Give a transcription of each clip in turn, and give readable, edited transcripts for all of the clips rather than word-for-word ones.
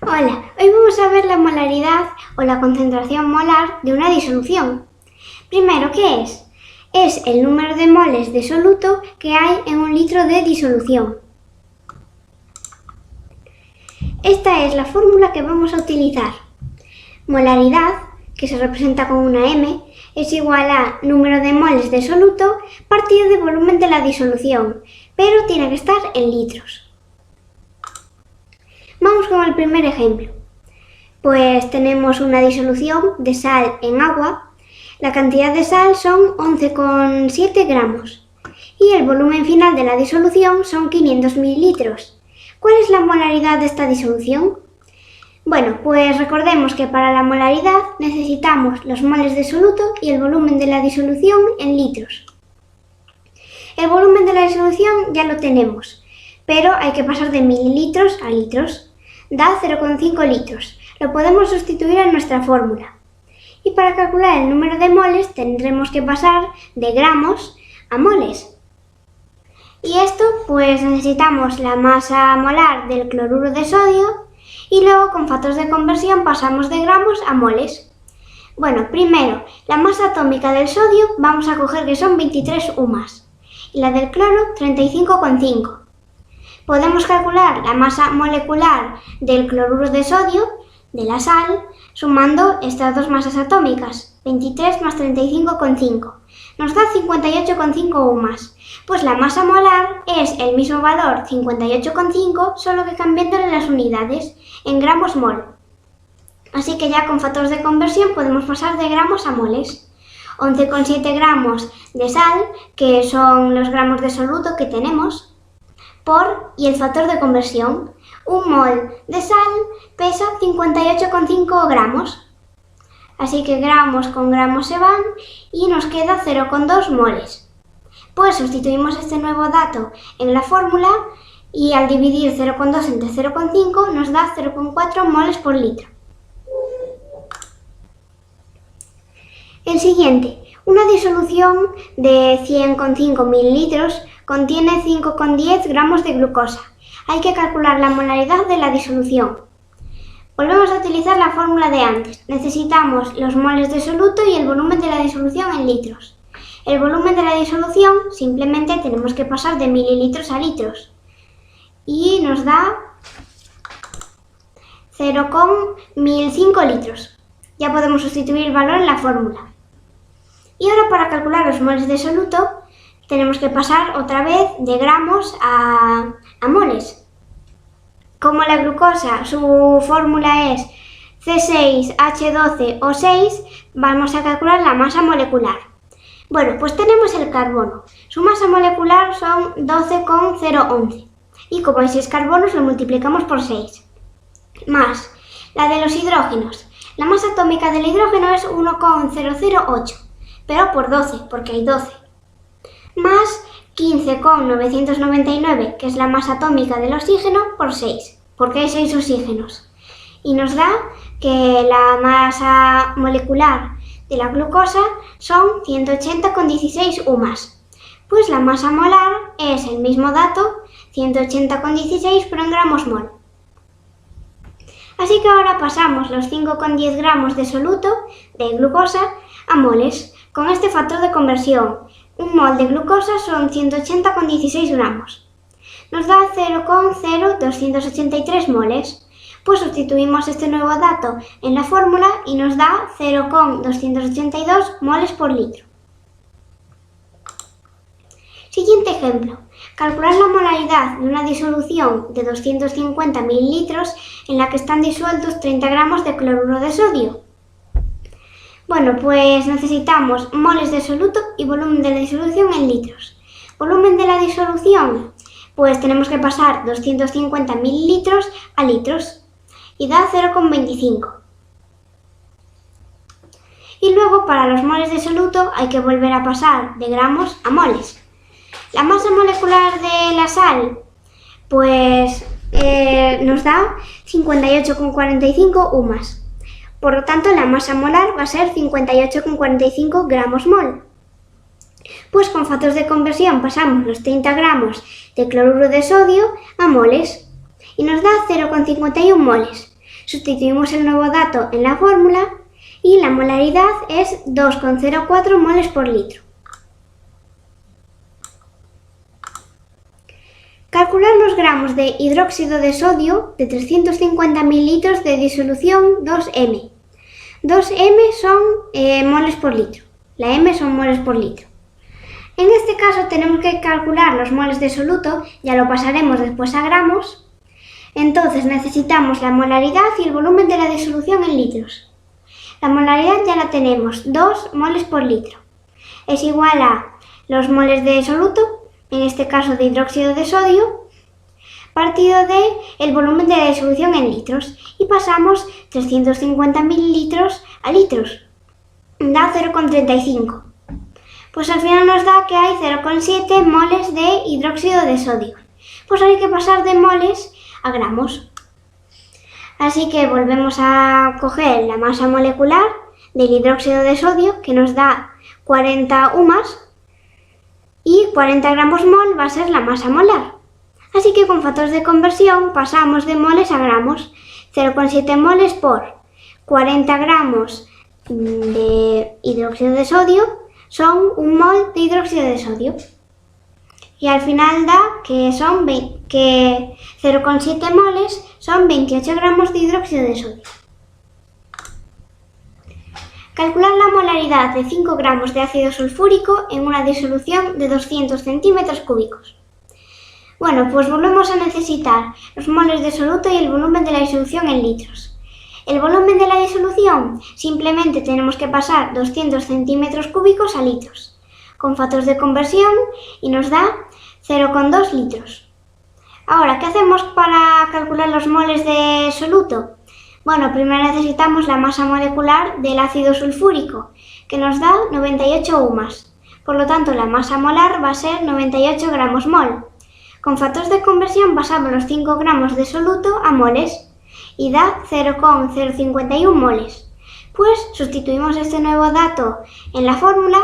Hola, hoy vamos a ver la molaridad o la concentración molar de una disolución. Primero, ¿qué es? Es el número de moles de soluto que hay en un litro de disolución. Esta es la fórmula que vamos a utilizar. Molaridad, que se representa con una M, es igual a número de moles de soluto partido de volumen de la disolución, pero tiene que estar en litros. Vamos con el primer ejemplo. Pues tenemos una disolución de sal en agua. La cantidad de sal son 11,7 gramos y el volumen final de la disolución son 500 mililitros. ¿Cuál es la molaridad de esta disolución? Bueno, pues recordemos que para la molaridad necesitamos los moles de soluto y el volumen de la disolución en litros. El volumen de la disolución ya lo tenemos, pero hay que pasar de mililitros a litros. Da 0,5 litros. Lo podemos sustituir en nuestra fórmula. Y para calcular el número de moles tendremos que pasar de gramos a moles. Y esto pues necesitamos la masa molar del cloruro de sodio y luego con factores de conversión pasamos de gramos a moles. Bueno, primero, la masa atómica del sodio vamos a coger que son 23 UMAS y la del cloro 35,5. Podemos calcular la masa molecular del cloruro de sodio, de la sal, sumando estas dos masas atómicas, 23 más 35,5. Nos da 58,5 UMAS. Pues la masa molar es el mismo valor, 58,5, solo que cambiándole las unidades, en gramos mol. Así que ya con factores de conversión podemos pasar de gramos a moles. 11,7 gramos de sal, que son los gramos de soluto que tenemos, y el factor de conversión. Un mol de sal pesa 58,5 gramos. Así que gramos con gramos se van y nos queda 0,2 moles. Pues sustituimos este nuevo dato en la fórmula y al dividir 0,2 entre 0,5 nos da 0,4 moles por litro. El siguiente, una disolución de 100,5 mililitros contiene 5,10 gramos de glucosa. Hay que calcular la molaridad de la disolución. Volvemos a utilizar la fórmula de antes. Necesitamos los moles de soluto y el volumen de la disolución en litros. El volumen de la disolución simplemente tenemos que pasar de mililitros a litros. Y nos da 0,1005 litros. Ya podemos sustituir el valor en la fórmula. Y ahora para calcular los moles de soluto tenemos que pasar otra vez de gramos a moles. Como la glucosa, su fórmula es C6H12O6, vamos a calcular la masa molecular. Bueno, pues tenemos el carbono. Su masa molecular son 12,011. Y como hay 6 carbonos, lo multiplicamos por 6. Más la de los hidrógenos. La masa atómica del hidrógeno es 1,008, pero por 12, porque hay 12. Más 15,999, que es la masa atómica del oxígeno, por 6, porque hay 6 oxígenos. Y nos da que la masa molecular de la glucosa son 180,16 UMAS. Pues la masa molar es el mismo dato, 180,16, pero en gramos mol. Así que ahora pasamos los 5,10 gramos de soluto de glucosa a moles, con este factor de conversión. Un mol de glucosa son 180,16 gramos. Nos da 0,0283 moles. Pues sustituimos este nuevo dato en la fórmula y nos da 0,282 moles por litro. Siguiente ejemplo. Calcular la molaridad de una disolución de 250 mililitros en la que están disueltos 30 gramos de cloruro de sodio. Bueno, pues necesitamos moles de soluto y volumen de la disolución en litros. Volumen de la disolución, pues tenemos que pasar 250 mililitros a litros y da 0,25. Y luego para los moles de soluto hay que volver a pasar de gramos a moles. La masa molecular de la sal, pues nos da 58,45 UMAS. Por lo tanto, la masa molar va a ser 58,45 gramos mol. Pues con factores de conversión pasamos los 30 gramos de cloruro de sodio a moles y nos da 0,51 moles. sustituimos el nuevo dato en la fórmula y la molaridad es 2,04 moles por litro. Calcular los gramos de hidróxido de sodio de 350 ml de disolución 2M. 2M son moles por litro. La M son moles por litro. En este caso tenemos que calcular los moles de soluto, ya lo pasaremos después a gramos. Entonces necesitamos la molaridad y el volumen de la disolución en litros. La molaridad ya la tenemos, 2 moles por litro. Es igual a los moles de soluto, en este caso de hidróxido de sodio, partido de el volumen de la disolución en litros. Y pasamos 350 mililitros a litros. Da 0,35. Pues al final nos da que hay 0,7 moles de hidróxido de sodio. Pues hay que pasar de moles a gramos. Así que volvemos a coger la masa molecular del hidróxido de sodio, que nos da 40 UMAS, y 40 gramos mol va a ser la masa molar. Así que con factores de conversión pasamos de moles a gramos. 0,7 moles por 40 gramos de hidróxido de sodio son 1 mol de hidróxido de sodio. Y al final da que 0,7 moles son 28 gramos de hidróxido de sodio. Calcular la molaridad de 5 gramos de ácido sulfúrico en una disolución de 200 centímetros cúbicos. Bueno, pues volvemos a necesitar los moles de soluto y el volumen de la disolución en litros. El volumen de la disolución simplemente tenemos que pasar 200 centímetros cúbicos a litros, con factores de conversión, y nos da 0,2 litros. Ahora, ¿qué hacemos para calcular los moles de soluto? Bueno, primero necesitamos la masa molecular del ácido sulfúrico, que nos da 98 UMAS. Por lo tanto, la masa molar va a ser 98 gramos mol. Con factores de conversión pasamos los 5 gramos de soluto a moles y da 0,051 moles. Pues sustituimos este nuevo dato en la fórmula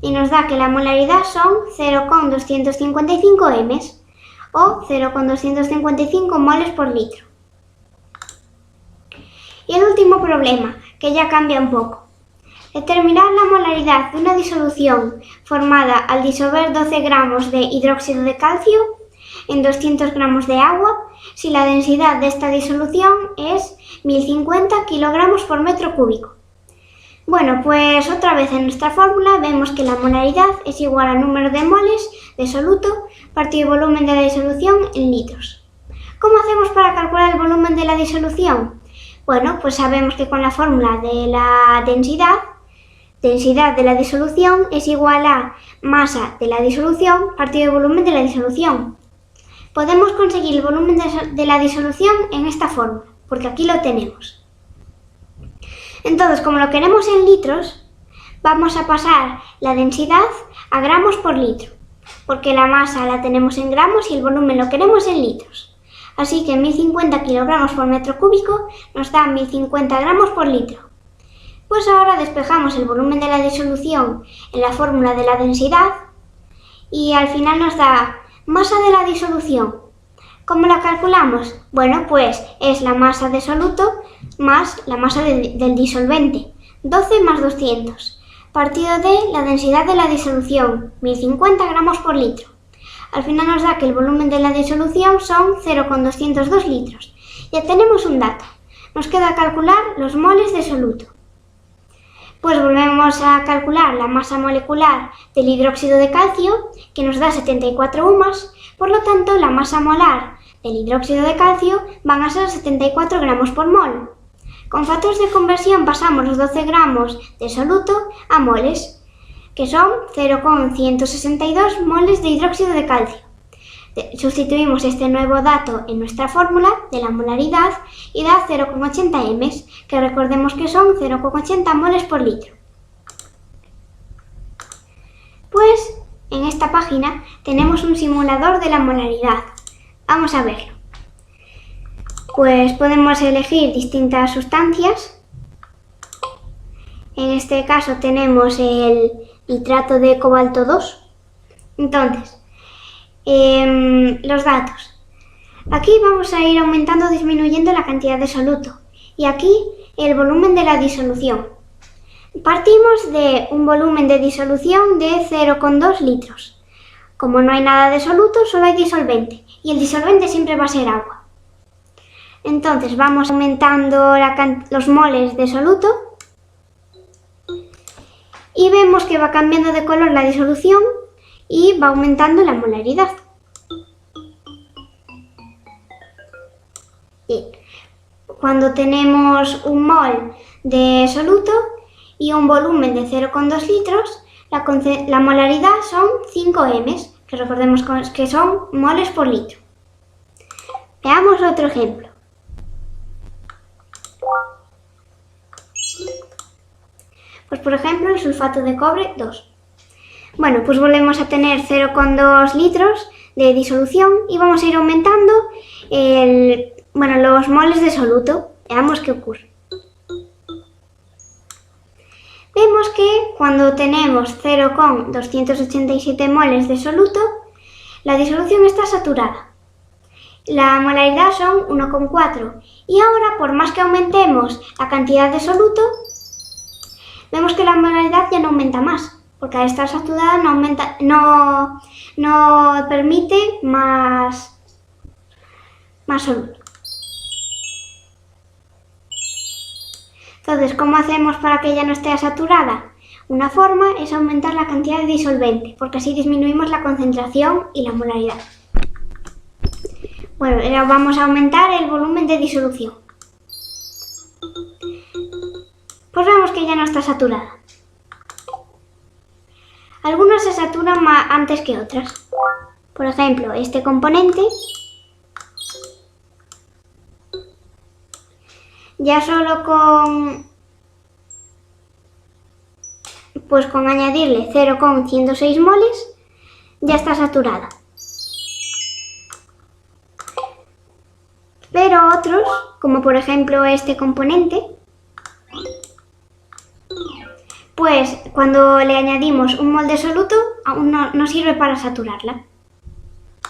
y nos da que la molaridad son 0,255 m o 0,255 moles por litro. Y el último problema, que ya cambia un poco. Determinar la molaridad de una disolución formada al disolver 12 gramos de hidróxido de calcio en 200 gramos de agua si la densidad de esta disolución es 1050 kilogramos por metro cúbico. Bueno, pues otra vez en nuestra fórmula vemos que la molaridad es igual al número de moles de soluto partido el volumen de la disolución en litros. ¿Cómo hacemos para calcular el volumen de la disolución? Bueno, pues sabemos que con la fórmula de la densidad de la disolución es igual a masa de la disolución partido el volumen de la disolución. Podemos conseguir el volumen de la disolución en esta fórmula, porque aquí lo tenemos. Entonces, como lo queremos en litros, vamos a pasar la densidad a gramos por litro, porque la masa la tenemos en gramos y el volumen lo queremos en litros. Así que 1050 kilogramos por metro cúbico nos da 1050 gramos por litro. Pues ahora despejamos el volumen de la disolución en la fórmula de la densidad y al final nos da masa de la disolución. ¿Cómo la calculamos? Bueno, pues es la masa de soluto más la masa del disolvente, 12 más 200, partido de la densidad de la disolución, 1050 gramos por litro. Al final nos da que el volumen de la disolución son 0,202 litros. Ya tenemos un dato. Nos queda calcular los moles de soluto. Pues volvemos a calcular la masa molecular del hidróxido de calcio, que nos da 74 UMAS. Por lo tanto, la masa molar del hidróxido de calcio van a ser 74 gramos por mol. Con factores de conversión pasamos los 12 gramos de soluto a moles, que son 0,162 moles de hidróxido de calcio. Sustituimos este nuevo dato en nuestra fórmula de la molaridad y da 0,80 m, que recordemos que son 0,80 moles por litro. Pues en esta página tenemos un simulador de la molaridad. Vamos a verlo. Pues podemos elegir distintas sustancias. En este caso tenemos el nitrato de cobalto 2. Entonces, los datos. Aquí vamos a ir aumentando o disminuyendo la cantidad de soluto. y aquí el volumen de la disolución. Partimos de un volumen de disolución de 0,2 litros. Como no hay nada de soluto, solo hay disolvente, y el disolvente siempre va a ser agua. Entonces vamos aumentando los moles de soluto y vemos que va cambiando de color la disolución y va aumentando la molaridad. Y cuando tenemos un mol de soluto y un volumen de 0,2 litros, la molaridad son 5 m's, que recordemos que son moles por litro. Veamos otro ejemplo. Pues por ejemplo el sulfato de cobre 2. Bueno, pues volvemos a tener 0,2 litros de disolución y vamos a ir aumentando los moles de soluto. Veamos qué ocurre. Vemos que cuando tenemos 0,287 moles de soluto, la disolución está saturada. La molaridad son 1,4 y ahora, por más que aumentemos la cantidad de soluto, vemos que la molaridad ya no aumenta más, porque al estar saturada no permite más soluto. Entonces, ¿cómo hacemos para que ella no esté saturada? Una forma es aumentar la cantidad de disolvente, porque así disminuimos la concentración y la molaridad. Bueno, ahora vamos a aumentar el volumen de disolución. Pues vemos que ya no está saturada. Algunas se saturan antes que otras. Por ejemplo, este componente ya solo con añadirle 0,106 moles ya está saturada. Pero otros, como por ejemplo este componente, pues cuando le añadimos un mol de soluto aún no sirve para saturarla.